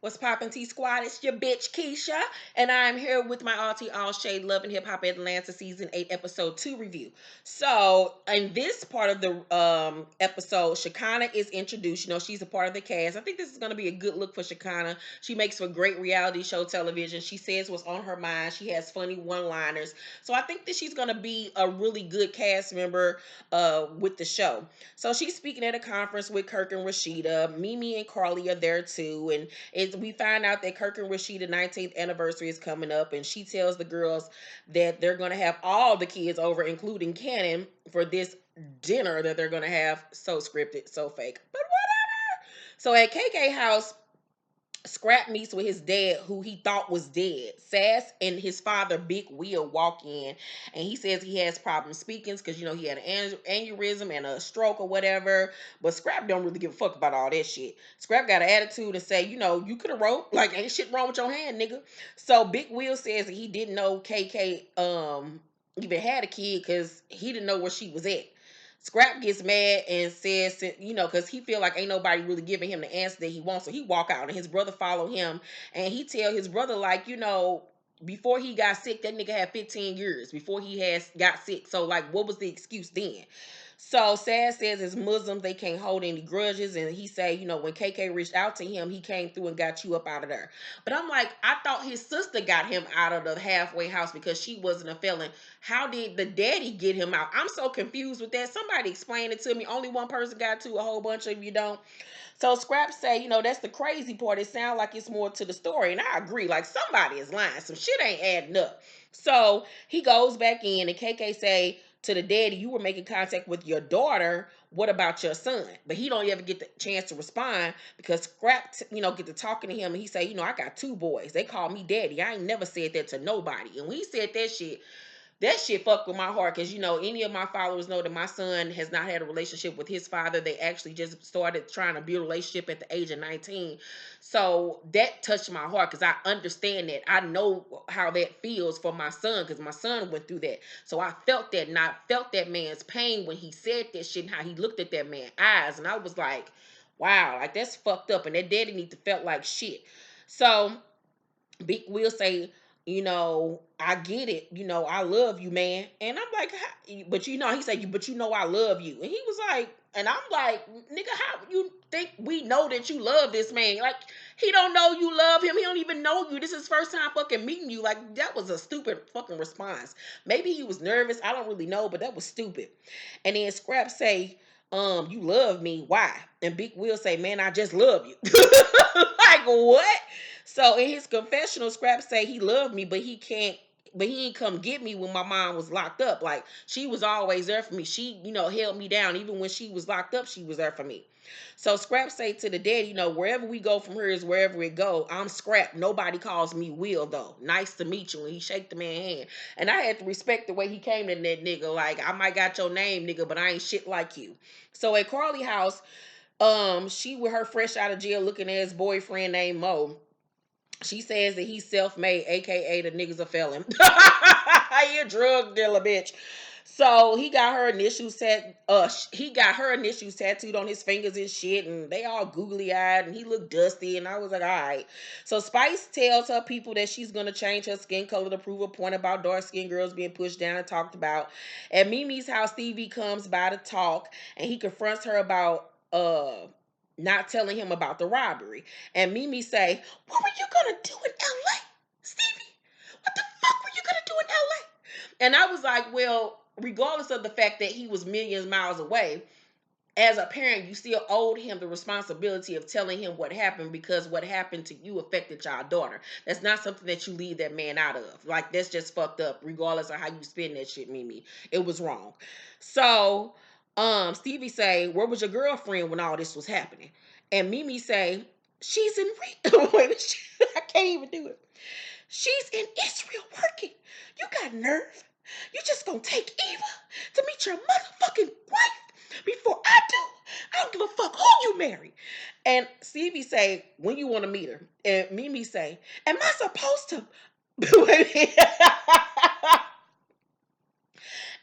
What's poppin' T Squad? It's your bitch Keisha, and I'm here with my auntie All Shade Love and Hip Hop Atlanta Season 8 Episode 2 review. So, in this part of the episode, Shakana is introduced. You know, she's a part of the cast. I think this is going to be a good look for Shakana. She makes for great reality show television. She says what's on her mind. She has funny one-liners. So, I think that she's going to be a really good cast member with the show. So, she's speaking at a conference with Kirk and Rashida. Mimi and Carly are there too, and we find out that Kirk and Rashida 19th anniversary is coming up, and she tells the girls that they're going to have all the kids over, including Cannon, for this dinner that they're going to have. So scripted, so fake, but whatever. So at KK house, Scrap meets with his dad, who he thought was dead. Sass and his father, Big Will, walk in, and he says he has problems speaking because, you know, he had an aneurysm and a stroke or whatever. But Scrap don't really give a fuck about all that shit. Scrap got an attitude and say, you know, you could have wrote, like, ain't shit wrong with your hand, nigga. So Big Will says that he didn't know KK even had a kid because he didn't know where she was at. Scrap gets mad and says, you know, because he feel like ain't nobody really giving him the answer that he wants. So he walk out and his brother follow him, and he tell his brother, like, you know, before he got sick, that nigga had 15 years before he has got sick. So like, what was the excuse then? So Sad says as Muslims they can't hold any grudges, and he say, you know, when KK reached out to him, he came through and got you up out of there. But I'm like, I thought his sister got him out of the halfway house because she wasn't a felon. How did the daddy get him out? I'm so confused with that. Somebody explain it to me. Only one person got to, a whole bunch of you don't. So Scrap say, you know, that's the crazy part. It sounds like it's more to the story. And I agree. Like, somebody is lying. Some shit ain't adding up. So he goes back in, and KK say to the daddy, you were making contact with your daughter. What about your son? But he don't ever get the chance to respond because Scrap, you know, get to talking to him, and he say, you know, I got two boys. They call me daddy. I ain't never said that to nobody. And when he said that shit fucked with my heart because, you know, any of my followers know that my son has not had a relationship with his father. They actually just started trying to build a relationship at the age of 19. So that touched my heart because I understand that. I know how that feels for my son because my son went through that. So I felt that, and I felt that man's pain when he said that shit and how he looked at that man's eyes. And I was like, wow, like that's fucked up. And that daddy need to felt like shit. So Big Will say, you know, I get it. You know, I love you, man. And I'm like, but you know, he said, but you know, I love you. And he was like, and I'm like, nigga, how you think we know that you love this man? Like, he don't know you love him. He don't even know you. This is his first time fucking meeting you. Like, that was a stupid fucking response. Maybe he was nervous. I don't really know, but that was stupid. And then Scrap say, you love me. Why? And Big Will say, man, I just love you. Like, what? So in his confessional, Scrap say he loved me, but he ain't come get me when my mom was locked up. Like, she was always there for me. She, you know, held me down. Even when she was locked up, she was there for me. So Scrap say to the daddy, you know, wherever we go from here is wherever it go. I'm Scrap. Nobody calls me Will though. Nice to meet you. And he shake the man's hand. And I had to respect the way he came to that nigga. Like, I might got your name, nigga, but I ain't shit like you. So at Carly house, she with her fresh out of jail looking at his boyfriend named Mo. She says that he's self-made, aka the nigga's a felon. He a drug dealer, bitch. So he got her initials tattooed on his fingers and shit, and they all googly eyed, and he looked dusty, and I was like, all right. So Spice tells her people that she's gonna change her skin color to prove a point about dark skinned girls being pushed down and talked about. At Mimi's house, Stevie comes by to talk, and he confronts her about not telling him about the robbery. And Mimi say, what were you gonna do in LA? Stevie, what the fuck were you gonna do in LA? And I was like, well, regardless of the fact that he was millions miles away, as a parent, you still owed him the responsibility of telling him what happened because what happened to you affected your daughter. That's not something that you leave that man out of. Like, that's just fucked up, regardless of how you spend that shit, Mimi. It was wrong. So, Stevie say, where was your girlfriend when all this was happening? And Mimi say, she's in wait, I can't even do it. She's in Israel working. You got nerve. You just gonna take Eva to meet your motherfucking wife before I do? I don't give a fuck who you marry. And Stevie say, when you want to meet her? And Mimi say, am I supposed to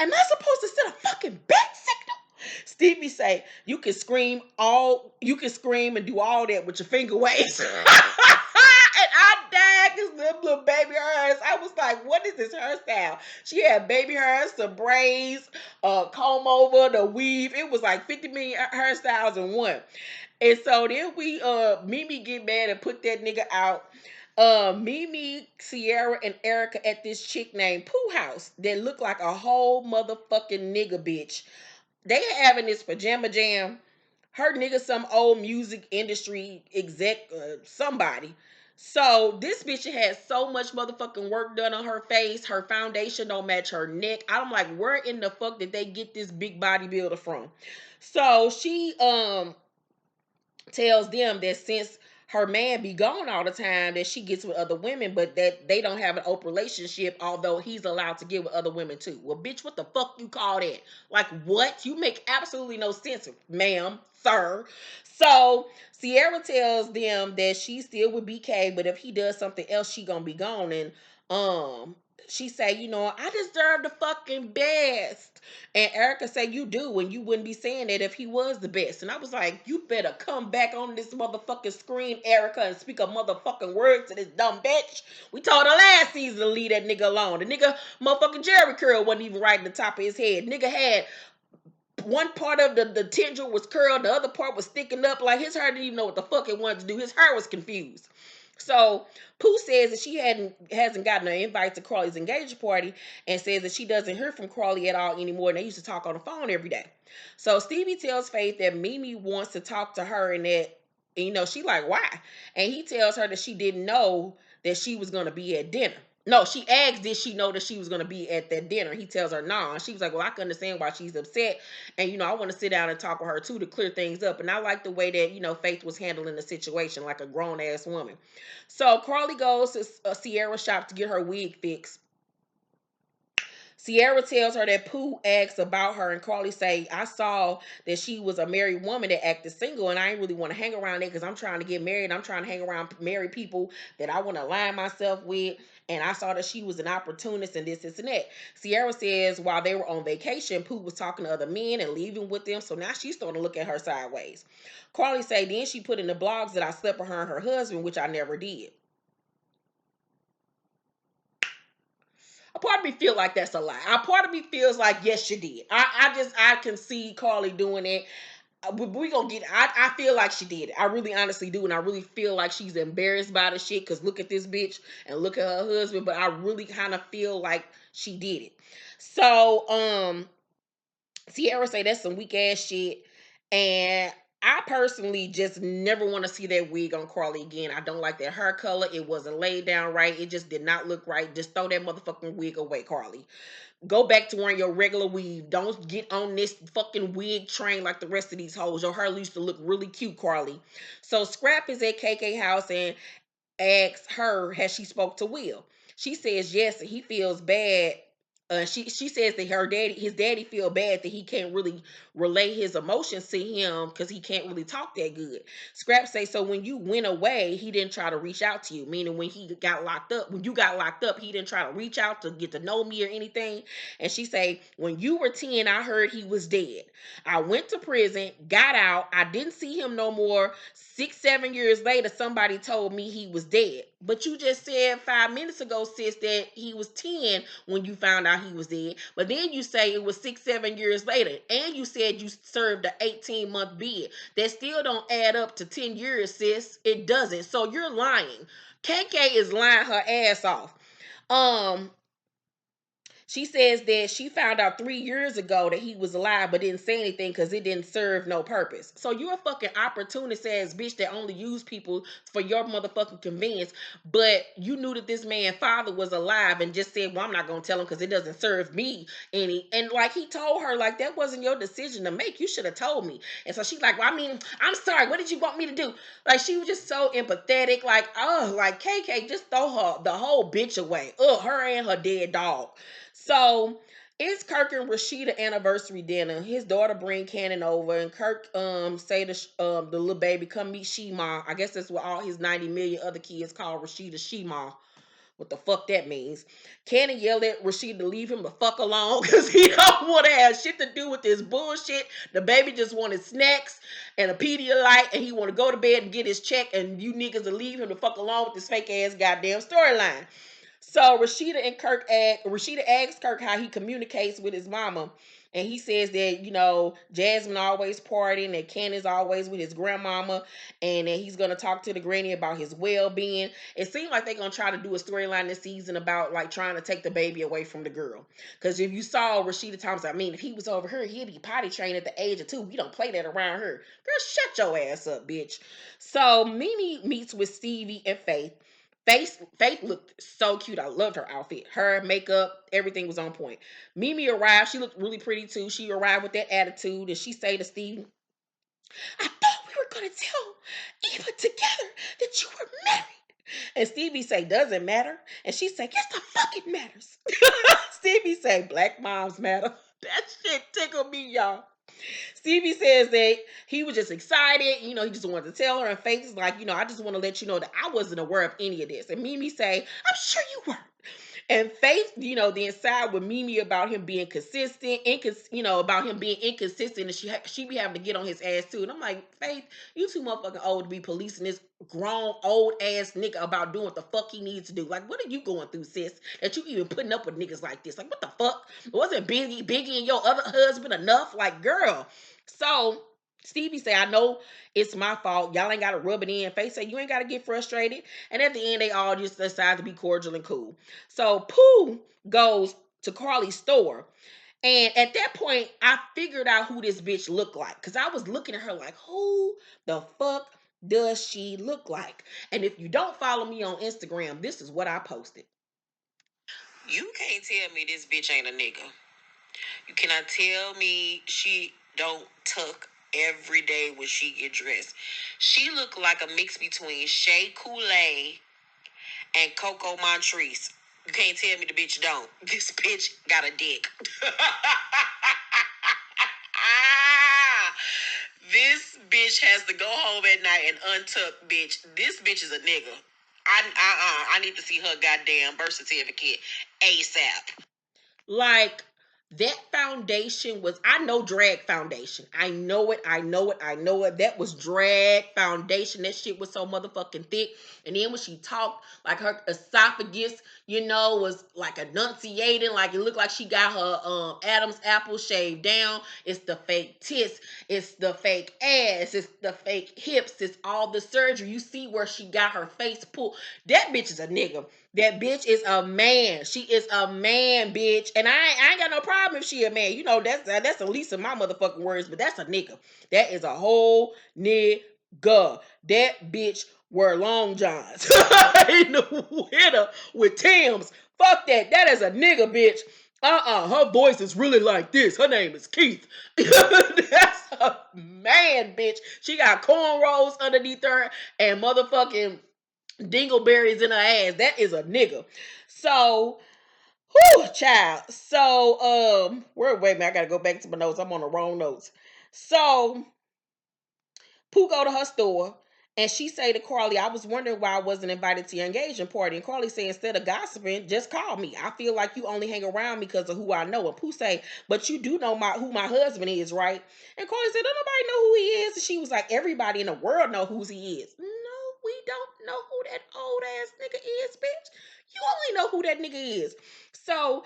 am I supposed to send a fucking bat signal? Stevie say you can scream and do all that with your finger waves. And I died because little baby hairs. I was like, what is this hairstyle? She had baby hairs, some braids, comb over, the weave. It was like 50 million hairstyles in one. And so then we Mimi get mad and put that nigga out. Mimi, Sierra, and Erica at this chick named Pooh house that looked like a whole motherfucking nigga bitch. They having this pajama jam. Her nigga some old music industry exec, somebody. So this bitch had so much motherfucking work done on her face. Her foundation don't match her neck. I'm like, where in the fuck did they get this big bodybuilder from? So she tells them that since her man be gone all the time, that she gets with other women, but that they don't have an open relationship, although he's allowed to get with other women too. Well, bitch, what the fuck you call that? Like, what? You make absolutely no sense, ma'am, sir. So Sierra tells them that she's still with BK, but if he does something else, she gonna be gone. And um she say, I deserve the fucking best. And Erica said, you do, and you wouldn't be saying that if he was the best. And I was like, you better come back on this motherfucking screen, Erica, and speak a motherfucking word to this dumb bitch. We told her last season to leave that nigga alone. The nigga, motherfucking Jerry curl wasn't even right in the top of his head. Nigga had one part of the tendril was curled, the other part was sticking up. Like his hair didn't even know what the fuck it wanted to do. His hair was confused. So Pooh says that she hasn't gotten an invite to Crawley's engagement party and says that she doesn't hear from Crawley at all anymore. And they used to talk on the phone every day. So Stevie tells Faith that Mimi wants to talk to her and that, she like, why? And he tells her that she didn't know that she was going to be at dinner. No, she asked, did she know that she was going to be at that dinner? He tells her, nah. She was like, well, I can understand why she's upset. And, I want to sit down and talk with her, too, to clear things up. And I like the way that, Faith was handling the situation like a grown-ass woman. So Carly goes to Sierra's shop to get her wig fixed. Sierra tells her that Pooh asks about her, and Carly say, I saw that she was a married woman that acted single, and I ain't really want to hang around there because I'm trying to get married. I'm trying to hang around married people that I want to align myself with. And I saw that she was an opportunist and this and that. Sierra says while they were on vacation, Pooh was talking to other men and leaving with them. So now she's starting to look at her sideways. Carly say, then she put in the blogs that I slept with her and her husband, which I never did. A part of me feel like that's a lie. A part of me feels like, yes, you did. I can see Carly doing it. We gonna get. I feel like she did it. I really honestly do, and I really feel like she's embarrassed by the shit. Cause look at this bitch and look at her husband. But I really kind of feel like she did it. So Sierra say that's some weak ass shit, and I personally just never want to see that wig on Carly again. I don't like that hair color. It wasn't laid down right. It just did not look right. Just throw that motherfucking wig away, Carly. Go back to wearing your regular weave. Don't get on this fucking wig train like the rest of these hoes. Your hair used to look really cute, Carly. So Scrap is at KK house and asks her, has she spoke to Will? She says yes, and he feels bad. She says that his daddy feel bad that he can't really relay his emotions to him because he can't really talk that good. Scrap say, so when you went away, he didn't try to reach out to you. Meaning when you got locked up, he didn't try to reach out to get to know me or anything. And she say, when you were 10, I heard he was dead. I went to prison, got out. I didn't see him no more. 6-7 years later, somebody told me he was dead. But you just said 5 minutes ago, sis, that he was 10 when you found out he was dead. But then you say it was 6-7 years later. And you said you served an 18-month bid. That still don't add up to 10 years, sis. It doesn't. So you're lying. KK is lying her ass off. She says that she found out 3 years ago that he was alive, but didn't say anything because it didn't serve no purpose. So you're a fucking opportunist ass bitch that only use people for your motherfucking convenience. But you knew that this man's father was alive and just said, well, I'm not going to tell him because it doesn't serve me any. And like he told her, like, that wasn't your decision to make. You should have told me. And so she's like, well, I mean, I'm sorry. What did you want me to do? Like, she was just so empathetic. Like, oh, like KK, just throw her the whole bitch away. Her and her dead dog. So it's Kirk and Rashida anniversary dinner. His daughter bring Cannon over, and Kirk say to the little baby, come meet Shema. I guess that's what all his 90 million other kids call Rashida Shema. What the fuck that means. Cannon yelled at Rashida to leave him the fuck alone because he don't want to have shit to do with this bullshit. The baby just wanted snacks and a Pedialyte, and he want to go to bed and get his check, and you niggas to leave him the fuck alone with this fake ass goddamn storyline. So Rashida asks Kirk how he communicates with his mama. And he says that, Jasmine always partying, that Ken is always with his grandmama, and that he's gonna talk to the granny about his well-being. It seems like they're gonna try to do a storyline this season about like trying to take the baby away from the girl. Because if you saw Rashida Thomas, I mean, if he was over here, he'd be potty trained at the age of 2. We don't play that around her. Girl, shut your ass up, bitch. So Mimi meets with Stevie and Faith. Faith looked so cute. I loved her outfit. Her makeup, everything was on point. Mimi arrived. She looked really pretty too. She arrived with that attitude, and she say to Steve, "I thought we were gonna tell Eva together that you were married." And Stevie say, "Doesn't matter." And she say, "Yes, the fuck it matters." Stevie say, "Black moms matter." That shit tickled me, y'all. Stevie says that he was just excited, he just wanted to tell her, and Faith is like, I just want to let you know that I wasn't aware of any of this. And Mimi say, "I'm sure you weren't." And Faith, then side with Mimi about him being consistent, about him being inconsistent, and she be having to get on his ass too. And I'm like, Faith, you too motherfucking old to be policing this grown old ass nigga about doing what the fuck he needs to do. Like, what are you going through, sis? That you even putting up with niggas like this? Like, what the fuck? Wasn't Biggie and your other husband enough? Like, girl. So Stevie say, "I know it's my fault. Y'all ain't gotta rub it in." Faith say, "You ain't gotta get frustrated." And at the end, they all just decide to be cordial and cool. So Pooh goes to Carly's store. And at that point, I figured out who this bitch looked like. Because I was looking at her like, who the fuck does she look like? And if you don't follow me on Instagram, this is what I posted. You can't tell me this bitch ain't a nigga. You cannot tell me she don't tuck every day when she get dressed. She look like a mix between Shea Coulee and Coco Montrese. You can't tell me the bitch don't. This bitch got a dick. This bitch has to go home at night and untuck, bitch. This bitch is a nigga. I need to see her goddamn birth certificate ASAP. Like, that foundation was, I know drag foundation. I know it. That was drag foundation. That shit was so motherfucking thick. And then when she talked, like her esophagus, was like enunciating, like it looked like she got her Adam's apple shaved down. It's the fake tits, it's the fake ass, it's the fake hips, it's all the surgery. You see where she got her face pulled. That bitch is a nigga. That bitch is a man. She is a man, bitch. And I ain't got no problem if she a man. That's the least of my motherfucking words, but that's a nigga. That is a whole nigga. That bitch wear long johns in the winter with Timbs. Fuck that. That is a nigga, bitch. Her voice is really like this. Her name is Keith. That's a man, bitch. She got cornrows underneath her and motherfucking dingleberries in her ass. That is a nigga. So, whew, child. So, wait a minute, I gotta go back to my notes. I'm on the wrong notes. So, Pooh go to her store and she say to Carly, "I was wondering why I wasn't invited to your engagement party." And Carly say, "Instead of gossiping, just call me. I feel like you only hang around me because of who I know." And Pooh say, "But you do know who my husband is, right?" And Carly said, "Don't nobody know who he is." And she was like, "Everybody in the world know who he is." No, we don't know who that old ass nigga is, bitch. You only know who that nigga is. So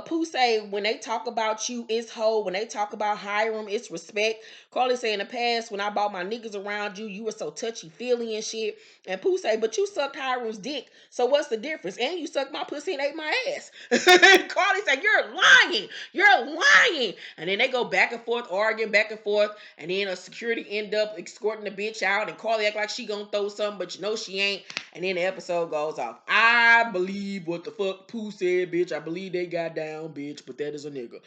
Pooh say, "When they talk about you, it's hoe. When they talk about Hiram, it's respect." Carly say, "In the past, when I bought my niggas around you, you were so touchy-feely and shit." And Pooh say, "But you sucked Hiram's dick. So what's the difference? And you sucked my pussy and ate my ass." Carly say, "You're lying. You're lying." And then they go back and forth, arguing back and forth. And then a security end up escorting the bitch out. And Carly act like she gonna throw something, but she ain't. And then the episode goes off. I believe what the fuck Pooh said, bitch. I believe they got down, bitch. But that is a nigga.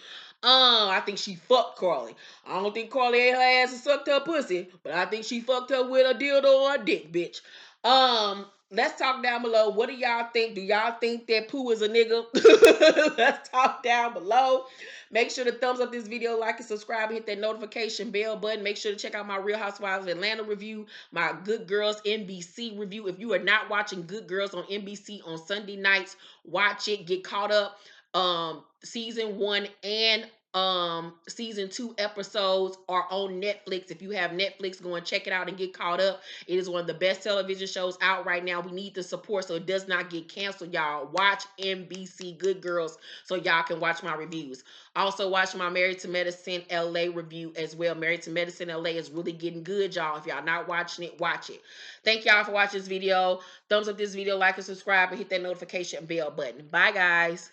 I think she fucked Carly. I don't think Carly ate her ass and sucked her pussy, but I think she fucked her with a dildo or a dick, bitch. Let's talk down below. What do y'all think? Do y'all think that Pooh is a nigga? Let's talk down below. Make sure to thumbs up this video, like and subscribe, and hit that notification bell button. Make sure to check out my Real Housewives of Atlanta review, my Good Girls NBC review. If you are not watching Good Girls on NBC on Sunday nights, watch it. Get caught up. Season 1 and season 2 episodes are on Netflix. If you have Netflix, go and check it out and get caught up. It is one of the best television shows out right now. We need the support so it does not get canceled, y'all. Watch NBC Good Girls so y'all can watch my reviews. Also watch my Married to Medicine LA review as well. Married to Medicine LA is really getting good, y'all. If y'all not watching it, watch it. Thank y'all for watching this video. Thumbs up this video, like and subscribe, and hit that notification bell button. Bye, guys.